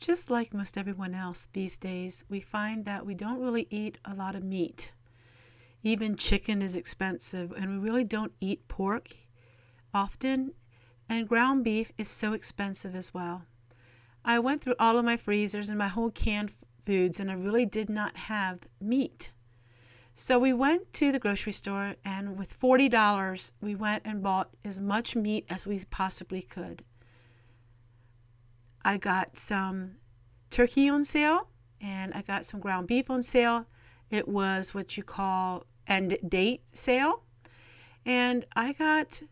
Just like most everyone else these days, we find that we don't really eat a lot of meat. Even chicken is expensive, and we really don't eat pork often, and ground beef is so expensive as well. I went through all of my freezers and my whole canned foods, and I really did not have meat. So we went to the grocery store, and with $40, we went and bought as much meat as we possibly could. I got some turkey on sale, and I got some ground beef on sale. It was what you call end date sale, and I got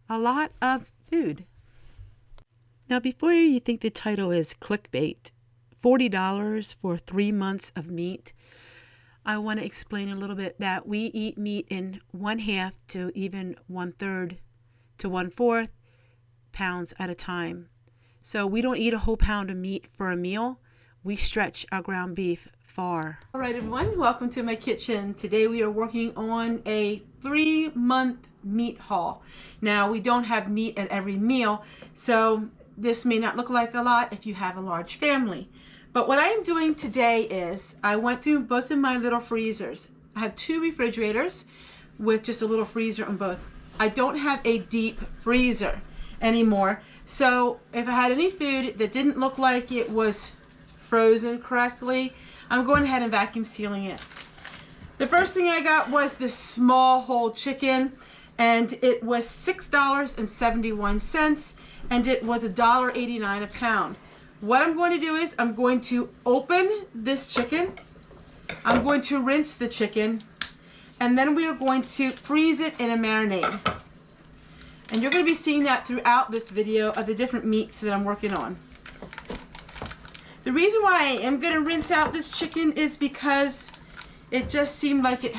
a lot of food. Now, before you think the title is clickbait, $40 for 3 months of meat, I want to explain a little bit that we eat meat in 1/2 to even 1/3 to 1/4 pounds at a time. So we don't eat a whole pound of meat for a meal. We stretch our ground beef far. All right, everyone, welcome to my kitchen. Today we are working on a 3-month meat haul. Now, we don't have meat at every meal, so this may not look like a lot if you have a large family. But what I am doing today is I went through both of my little freezers. I have 2 refrigerators with just a little freezer on both. I don't have a deep freezer anymore. So if I had any food that didn't look like it was frozen correctly, I'm going ahead and vacuum sealing it. The first thing I got was this small whole chicken, and it was $6.71, and it was $1.89 a pound. What I'm going to do is I'm going to open this chicken, I'm going to rinse the chicken, and then we are going to freeze it in a marinade. And you're going to be seeing that throughout this video of the different meats that I'm working on. The reason why I am going to rinse out this chicken is because it just seemed like it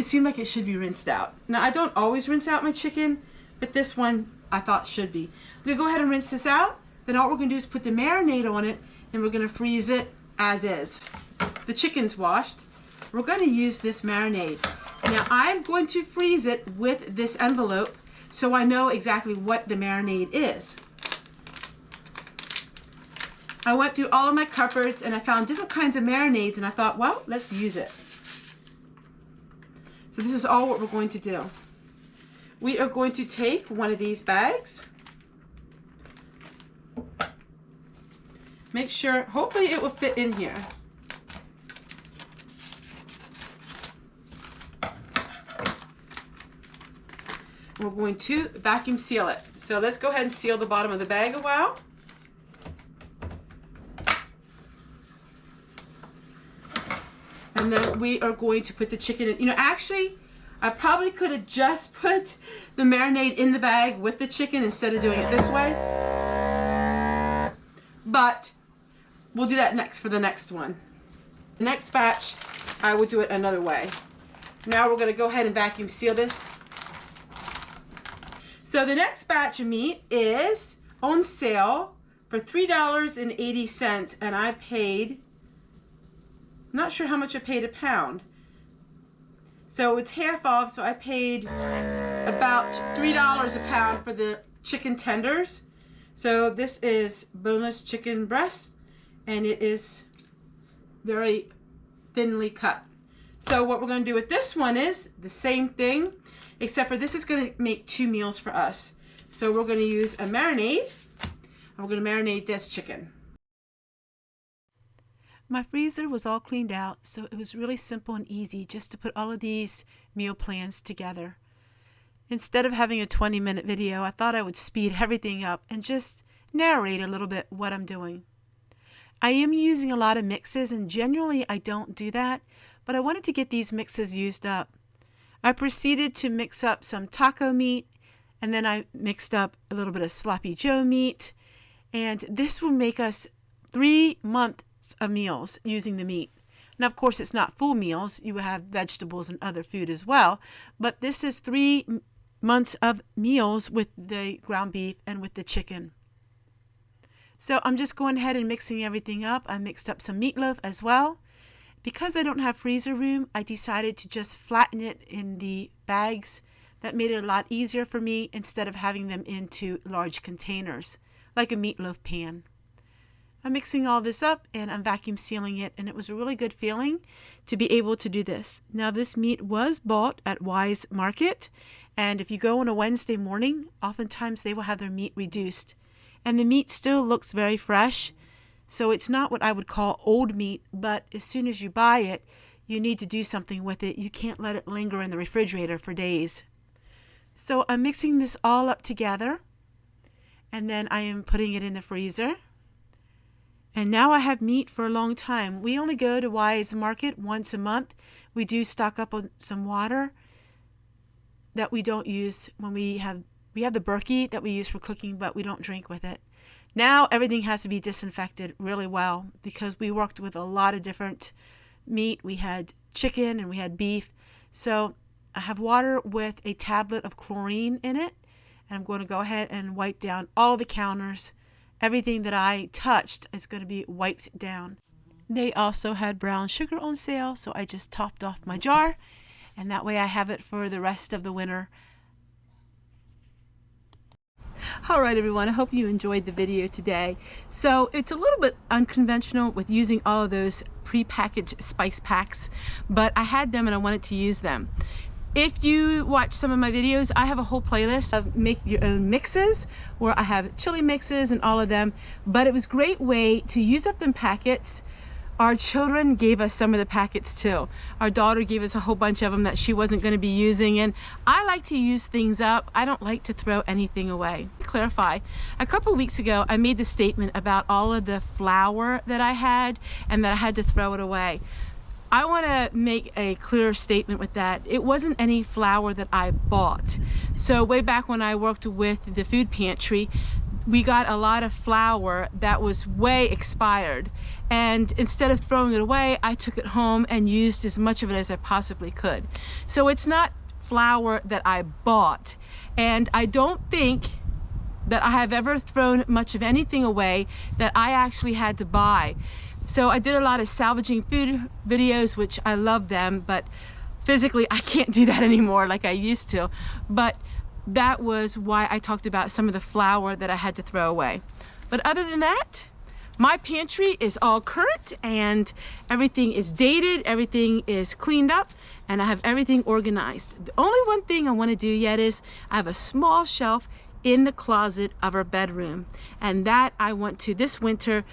seemed like it should be rinsed out. Now, I don't always rinse out my chicken, but this one I thought should be. I'm going to go ahead and rinse this out. Then all we're going to do is put the marinade on it, and we're going to freeze it as is. The chicken's washed. We're going to use this marinade. Now, I'm going to freeze it with this envelope so I know exactly what the marinade is. I went through all of my cupboards and I found different kinds of marinades, and I thought, well, let's use it. So this is all what we're going to do. We are going to take one of these bags. Make sure, hopefully it will fit in here. We're going to vacuum seal it. So let's go ahead and seal the bottom of the bag a while. And then we are going to put the chicken in. You know, actually, I probably could have just put the marinade in the bag with the chicken instead of doing it this way. But we'll do that next for the next one. The next batch, I will do it another way. Now we're going to go ahead and vacuum seal this. So the next batch of meat is on sale for $3.80, and I paid, not sure how much I paid a pound. So it's half off, so I paid about $3 a pound for the chicken tenders. So this is boneless chicken breast, and it is very thinly cut. So what we're going to do with this one is the same thing, except for this is going to make 2 meals for us. So we're going to use a marinade, and we're going to marinate this chicken. My freezer was all cleaned out, so it was really simple and easy just to put all of these meal plans together. Instead of having a 20-minute video, I thought I would speed everything up and just narrate a little bit what I'm doing. I am using a lot of mixes, and generally I don't do that, but I wanted to get these mixes used up. I proceeded to mix up some taco meat, and then I mixed up a little bit of sloppy Joe meat, and this will make us 3 months of meals using the meat. Now, of course, it's not full meals. You will have vegetables and other food as well, but this is 3 months of meals with the ground beef and with the chicken. So I'm just going ahead and mixing everything up. I mixed up some meatloaf as well. Because I don't have freezer room, I decided to just flatten it in the bags. That made it a lot easier for me instead of having them into large containers, like a meatloaf pan. I'm mixing all this up and I'm vacuum sealing it, and it was a really good feeling to be able to do this. Now this meat was bought at Wise Market, and if you go on a Wednesday morning, oftentimes they will have their meat reduced. And the meat still looks very fresh, so it's not what I would call old meat, but as soon as you buy it, you need to do something with it. You can't let it linger in the refrigerator for days. So I'm mixing this all up together, and then I am putting it in the freezer. And now I have meat for a long time. We only go to Wise Market once a month. We do stock up on some water that we don't use when we have the Berkey that we use for cooking, but we don't drink with it. Now everything has to be disinfected really well because we worked with a lot of different meat. We had chicken and we had beef. So I have water with a tablet of chlorine in it, and I'm going to go ahead and wipe down all the counters. Everything that I touched is going to be wiped down. They also had brown sugar on sale, so I just topped off my jar, and that way I have it for the rest of the winter. Alright everyone, I hope you enjoyed the video today. So it's a little bit unconventional with using all of those pre-packaged spice packs, but I had them and I wanted to use them. If you watch some of my videos, I have a whole playlist of make your own mixes where I have chili mixes and all of them, but it was a great way to use up them packets. Our children gave us some of the packets too. Our daughter gave us a whole bunch of them that she wasn't going to be using, and I like to use things up. I don't like to throw anything away. To clarify, a couple weeks ago I made the statement about all of the flour that I had and that I had to throw it away. I want to make a clear statement with that. It wasn't any flour that I bought. So way back when I worked with the food pantry, we got a lot of flour that was way expired, and instead of throwing it away, I took it home and used as much of it as I possibly could. So it's not flour that I bought, and I don't think that I have ever thrown much of anything away that I actually had to buy. So I did a lot of salvaging food videos, which I love them, but physically I can't do that anymore like I used to. But that was why I talked about some of the flour that I had to throw away. But other than that, my pantry is all current and everything is dated, everything is cleaned up, and I have everything organized. The only one thing I want to do yet is I have a small shelf in the closet of our bedroom, and that I want to this winter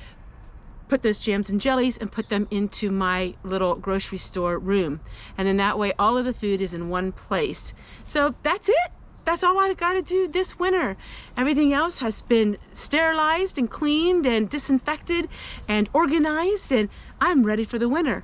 put those jams and jellies and put them into my little grocery store room, and then that way all of the food is in one place. So that's it. That's all I've got to do this winter. Everything else has been sterilized and cleaned and disinfected and organized, and I'm ready for the winter.